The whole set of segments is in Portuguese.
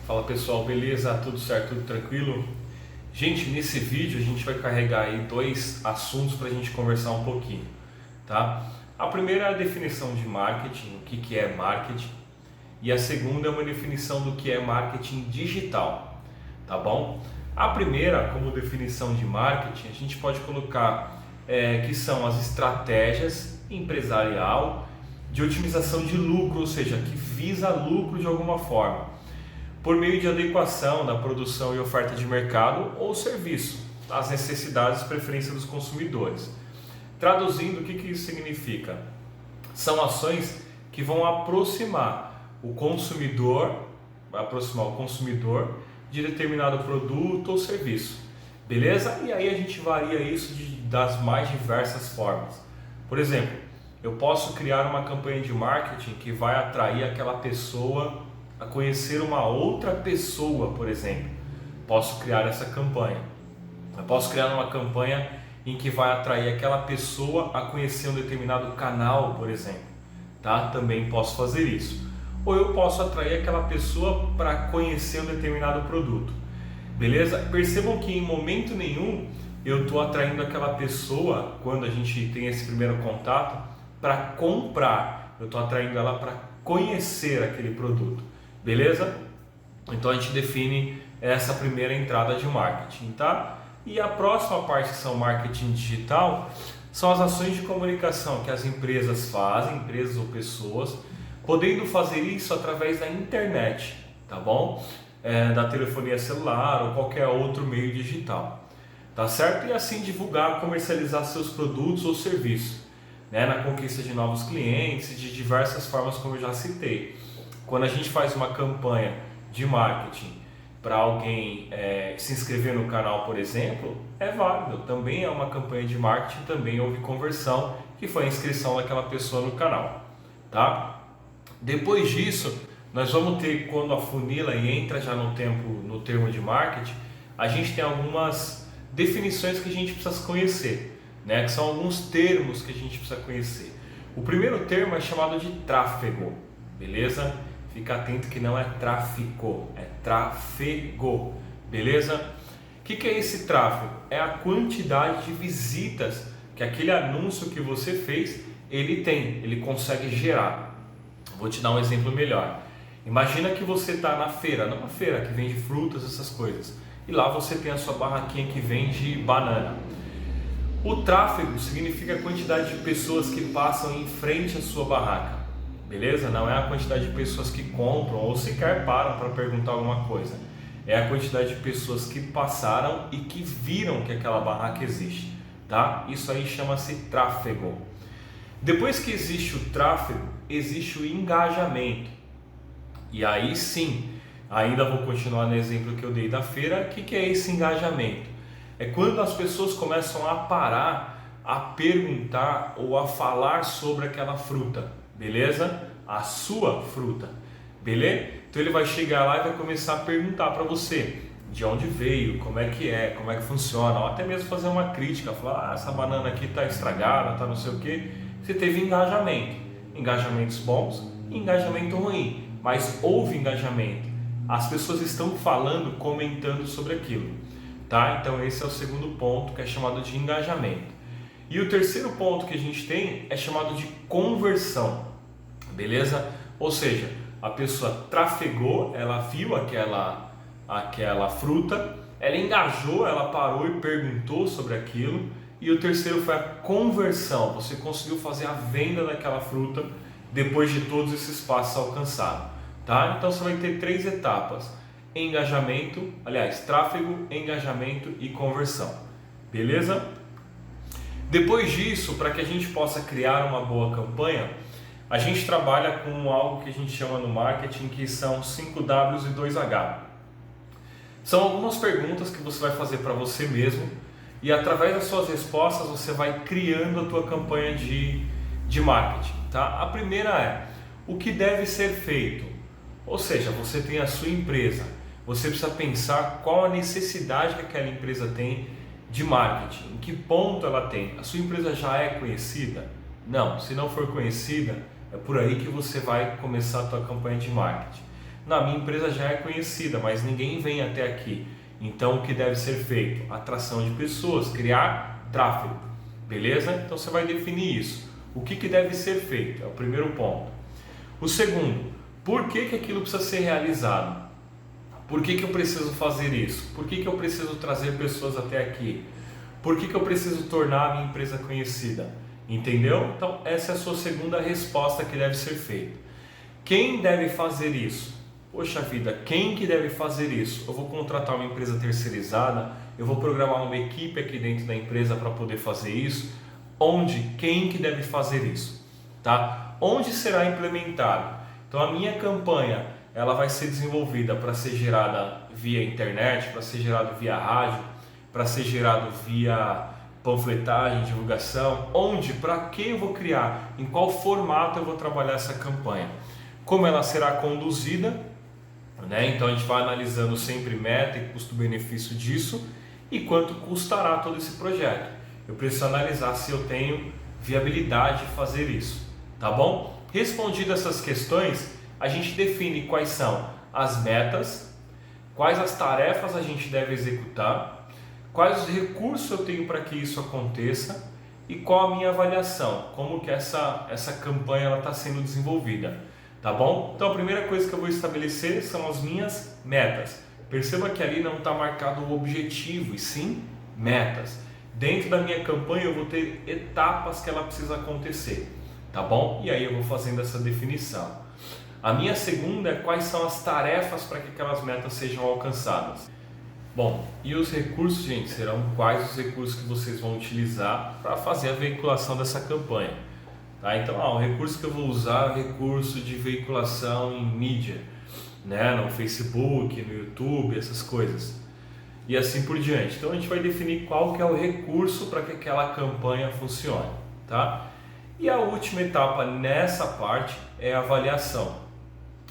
Fala pessoal, beleza? Tudo certo? Tudo tranquilo? Gente, nesse vídeo a gente vai carregar aí dois assuntos para a gente conversar um pouquinho, tá? A primeira é a definição de marketing, o que é marketing, e a segunda é uma definição do que é marketing digital, tá bom? A primeira, como definição de marketing, a gente pode colocar que são as estratégias empresarial de otimização de lucro, ou seja, que visa lucro de alguma forma, por meio de adequação da produção e oferta de mercado ou serviço às necessidades e preferências dos consumidores. Traduzindo, o que isso significa? São ações que vão aproximar o consumidor de determinado produto ou serviço, beleza? E aí a gente varia isso das mais diversas formas. Por exemplo, eu posso criar uma campanha de marketing que vai atrair aquela pessoa a conhecer uma outra pessoa, por exemplo. Posso criar essa campanha. Eu posso criar uma campanha em que vai atrair aquela pessoa a conhecer um determinado canal, por exemplo, tá? Também posso fazer isso. Ou eu posso atrair aquela pessoa para conhecer um determinado produto, beleza? Percebam que em momento nenhum eu estou atraindo aquela pessoa, quando a gente tem esse primeiro contato, para comprar. Eu estou atraindo ela para conhecer aquele produto. Beleza? Então a gente define essa primeira entrada de marketing, tá? E a próxima parte, que são marketing digital, são as ações de comunicação que as empresas fazem, empresas ou pessoas, podendo fazer isso através da internet, tá bom? Da telefonia celular ou qualquer outro meio digital, tá certo? E assim divulgar, comercializar seus produtos ou serviços, né? Na conquista de novos clientes, de diversas formas, como eu já citei. Quando a gente faz uma campanha de marketing para alguém se inscrever no canal, por exemplo, é válido. Também é uma campanha de marketing, também houve conversão, que foi a inscrição daquela pessoa no canal, tá? Depois disso, nós vamos ter, quando afunila e entra já no termo de marketing, a gente tem algumas definições que a gente precisa conhecer, né? Que são alguns termos que a gente precisa conhecer. O primeiro termo é chamado de tráfego, beleza? Fica atento que não é tráfico, é tráfego, beleza? O que é esse tráfego? É a quantidade de visitas que aquele anúncio que você fez, ele consegue gerar. Vou te dar um exemplo melhor. Imagina que você está numa feira que vende frutas, essas coisas, e lá você tem a sua barraquinha que vende banana. O tráfego significa a quantidade de pessoas que passam em frente à sua barraca. Beleza? Não é a quantidade de pessoas que compram ou sequer param para perguntar alguma coisa. É a quantidade de pessoas que passaram e que viram que aquela barraca existe, tá? Isso aí chama-se tráfego. Depois que existe o tráfego, existe o engajamento. E aí sim, ainda vou continuar no exemplo que eu dei da feira. O que é esse engajamento? É quando as pessoas começam a parar, a perguntar ou a falar sobre aquela fruta. Beleza? A sua fruta, beleza? Então ele vai chegar lá e vai começar a perguntar para você de onde veio, como é que funciona, ou até mesmo fazer uma crítica, falar, essa banana aqui está estragada, tá não sei o que. Você teve engajamentos bons e engajamento ruim, mas houve engajamento. As pessoas estão falando, comentando sobre aquilo, tá? Então esse é o segundo ponto, que é chamado de engajamento. E o terceiro ponto que a gente tem é chamado de conversão, beleza? Ou seja, a pessoa trafegou, ela viu aquela fruta, ela engajou, ela parou e perguntou sobre aquilo. E o terceiro foi a conversão, você conseguiu fazer a venda daquela fruta depois de todos esses passos alcançados, tá? Então você vai ter 3 etapas: tráfego, engajamento e conversão, beleza? Depois disso, para que a gente possa criar uma boa campanha, a gente trabalha com algo que a gente chama no marketing, que são 5 Ws e 2 H. São algumas perguntas que você vai fazer para você mesmo, e através das suas respostas você vai criando a tua campanha de marketing, tá? A primeira é: o que deve ser feito? Ou seja, você tem a sua empresa, você precisa pensar qual a necessidade que aquela empresa tem de marketing, em que ponto ela tem. A sua empresa já é conhecida? Não, se não for conhecida, é por aí que você vai começar a tua campanha de marketing. Na minha empresa já é conhecida, mas ninguém vem até aqui. Então o que deve ser feito? Atração de pessoas, criar tráfego, beleza? Então você vai definir isso. O que deve ser feito? É o primeiro ponto. O segundo, por que aquilo precisa ser realizado? Por que eu preciso fazer isso? Por que eu preciso trazer pessoas até aqui? Por que eu preciso tornar a minha empresa conhecida? Entendeu? Então essa é a sua segunda resposta que deve ser feita. Quem deve fazer isso? Poxa vida, quem que deve fazer isso? Eu vou contratar uma empresa terceirizada, eu vou programar uma equipe aqui dentro da empresa para poder fazer isso. Onde? Quem que deve fazer isso? Tá? Onde será implementado? Então a minha campanha, ela vai ser desenvolvida para ser gerada via internet, para ser gerada via rádio, para ser gerado via panfletagem, divulgação. Onde? Para quem eu vou criar? Em qual formato eu vou trabalhar essa campanha? Como ela será conduzida? Então a gente vai analisando sempre meta e custo-benefício disso e quanto custará todo esse projeto. Eu preciso analisar se eu tenho viabilidade de fazer isso, tá bom? Respondidas essas questões, a gente define quais são as metas, quais as tarefas a gente deve executar, quais os recursos eu tenho para que isso aconteça e qual a minha avaliação, como que essa campanha está sendo desenvolvida. Tá bom? Então a primeira coisa que eu vou estabelecer são as minhas metas. Perceba que ali não está marcado o objetivo, e sim metas. Dentro da minha campanha eu vou ter etapas que ela precisa acontecer, tá bom? E aí eu vou fazendo essa definição. A minha segunda é quais são as tarefas para que aquelas metas sejam alcançadas. Bom, e os recursos, gente, serão quais os recursos que vocês vão utilizar para fazer a veiculação dessa campanha. Tá? Então, o recurso que eu vou usar é o recurso de veiculação em mídia, no Facebook, no YouTube, essas coisas. E assim por diante. Então a gente vai definir qual que é o recurso para que aquela campanha funcione. Tá? E a última etapa nessa parte é a avaliação.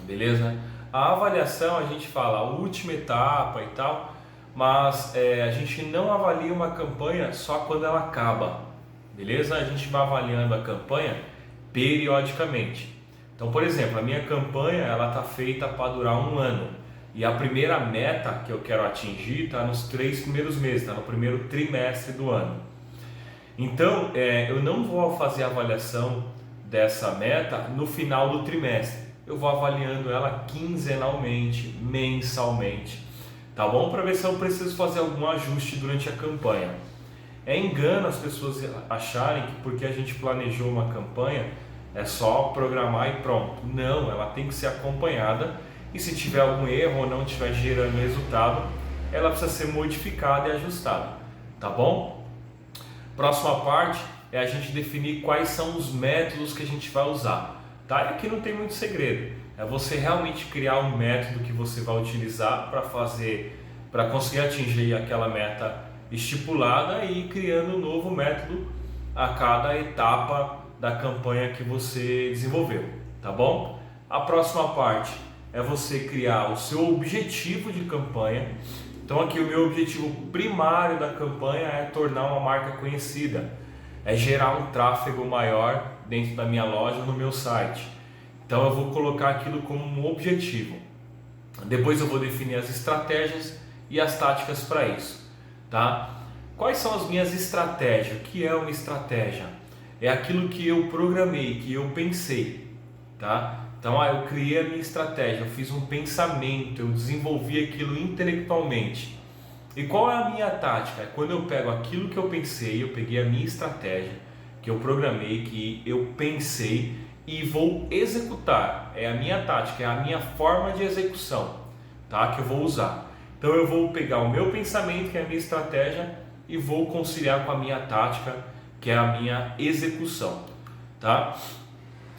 Beleza? A avaliação a gente fala a última etapa e tal, mas a gente não avalia uma campanha só quando ela acaba. Beleza? A gente vai avaliando a campanha periodicamente. Então, por exemplo, a minha campanha ela está feita para durar 1 ano e a primeira meta que eu quero atingir está nos 3 primeiros meses, está no primeiro trimestre do ano. Então, eu não vou fazer a avaliação dessa meta no final do trimestre. Eu vou avaliando ela quinzenalmente, mensalmente, tá bom? Para ver se eu preciso fazer algum ajuste durante a campanha. É engano as pessoas acharem que porque a gente planejou uma campanha é só programar e pronto. Não, ela tem que ser acompanhada e se tiver algum erro ou não estiver gerando resultado, ela precisa ser modificada e ajustada, tá bom? Próxima parte é a gente definir quais são os métodos que a gente vai usar, tá? E aqui não tem muito segredo, é você realmente criar um método que você vai utilizar para conseguir atingir aquela meta estipulada e ir criando um novo método a cada etapa da campanha que você desenvolveu, tá bom? A próxima parte é você criar o seu objetivo de campanha. Então aqui o meu objetivo primário da campanha é tornar uma marca conhecida, é gerar um tráfego maior dentro da minha loja, no meu site. Então eu vou colocar aquilo como um objetivo. Depois eu vou definir as estratégias e as táticas para isso. Tá? Quais são as minhas estratégias? O que é uma estratégia? É aquilo que eu programei, que eu pensei. Tá? Então eu criei a minha estratégia, eu fiz um pensamento, eu desenvolvi aquilo intelectualmente. E qual é a minha tática? É quando eu pego aquilo que eu pensei, eu peguei a minha estratégia, que eu programei, que eu pensei e vou executar. É a minha tática, é a minha forma de execução, tá? Que eu vou usar. Então eu vou pegar o meu pensamento, que é a minha estratégia, e vou conciliar com a minha tática, que é a minha execução, tá?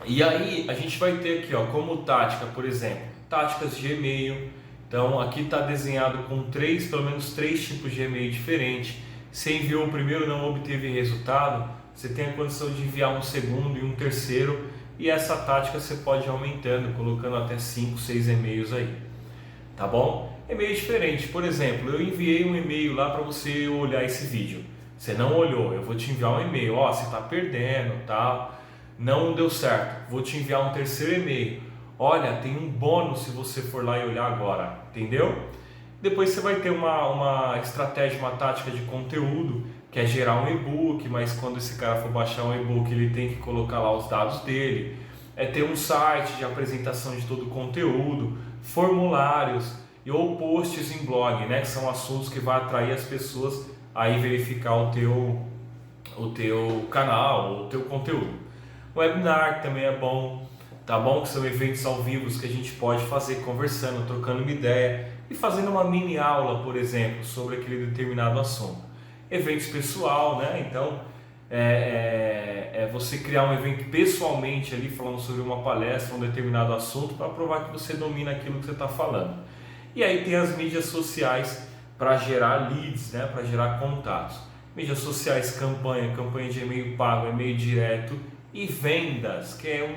E aí a gente vai ter aqui, como tática, por exemplo, táticas de e-mail. Então aqui está desenhado com pelo menos três tipos de e-mail diferentes. Você enviou o primeiro, não obteve resultado, você tem a condição de enviar um segundo e um terceiro, e essa tática você pode ir aumentando, colocando até 5, 6 e-mails aí, tá bom? E-mail diferente, por exemplo, eu enviei um e-mail lá para você olhar esse vídeo, você não olhou, eu vou te enviar um e-mail, você está perdendo, tal, não deu certo, vou te enviar um terceiro e-mail, olha, tem um bônus se você for lá e olhar agora, entendeu? Depois você vai ter uma estratégia, uma tática de conteúdo, que é gerar um e-book, mas quando esse cara for baixar um e-book, ele tem que colocar lá os dados dele. É ter um site de apresentação de todo o conteúdo, formulários ou posts em blog, né, que são assuntos que vai atrair as pessoas a ir verificar o teu canal, o teu conteúdo. Webinar também é bom, tá bom? Que são eventos ao vivo que a gente pode fazer conversando, trocando uma ideia e fazendo uma mini aula, por exemplo, sobre aquele determinado assunto. Eventos pessoal, né? Então, você criar um evento pessoalmente ali, falando sobre uma palestra, um determinado assunto, para provar que você domina aquilo que você está falando. E aí tem as mídias sociais para gerar leads, né? Para gerar contatos. Mídias sociais, campanha de e-mail pago, e-mail direto e vendas, que é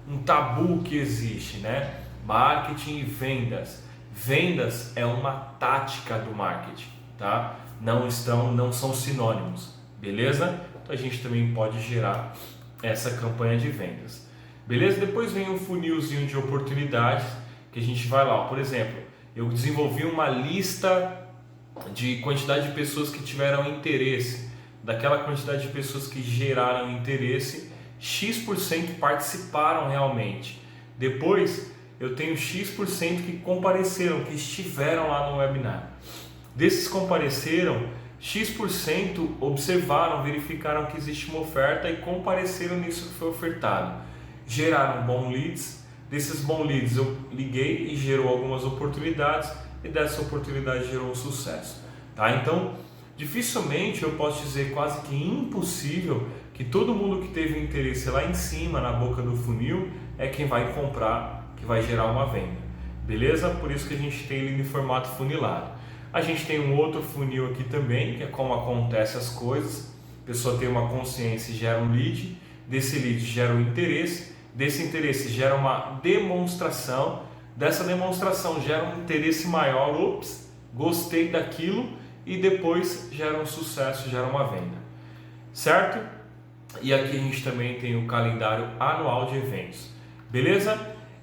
um tabu que existe, né? Marketing e vendas. Vendas é uma tática do marketing, tá? Não são sinônimos, beleza? Então a gente também pode gerar essa campanha de vendas, beleza? Depois vem um funilzinho de oportunidades que a gente vai lá, por exemplo, eu desenvolvi uma lista de quantidade de pessoas que tiveram interesse, daquela quantidade de pessoas que geraram interesse, X% participaram realmente. Depois eu tenho X% que compareceram, que estiveram lá no webinar. Desses compareceram, X% observaram, verificaram que existe uma oferta e compareceram nisso que foi ofertado. Geraram bons leads. Desses bons leads eu liguei e gerou algumas oportunidades e dessa oportunidade gerou um sucesso. Tá? Então, dificilmente eu posso dizer, quase que impossível, que todo mundo que teve interesse lá em cima, na boca do funil, é quem vai comprar, que vai gerar uma venda. Beleza? Por isso que a gente tem ele em formato funilado. A gente tem um outro funil aqui também, que é como acontecem as coisas. A pessoa tem uma consciência e gera um lead, desse lead gera um interesse, desse interesse gera uma demonstração, dessa demonstração gera um interesse maior, gostei daquilo, e depois gera um sucesso, gera uma venda, certo? E aqui a gente também tem o calendário anual de eventos, beleza?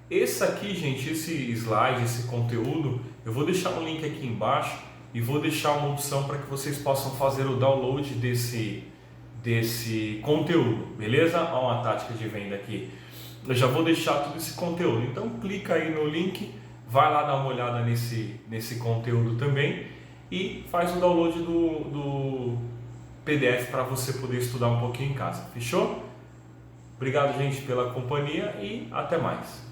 Esse aqui, gente, esse slide, esse conteúdo, eu vou deixar um link aqui embaixo e vou deixar uma opção para que vocês possam fazer o download desse conteúdo, beleza? Olha uma tática de venda aqui. Eu já vou deixar todo esse conteúdo, então clica aí no link, vai lá dar uma olhada nesse conteúdo também e faz o download do PDF para você poder estudar um pouquinho em casa, fechou? Obrigado, gente, pela companhia e até mais.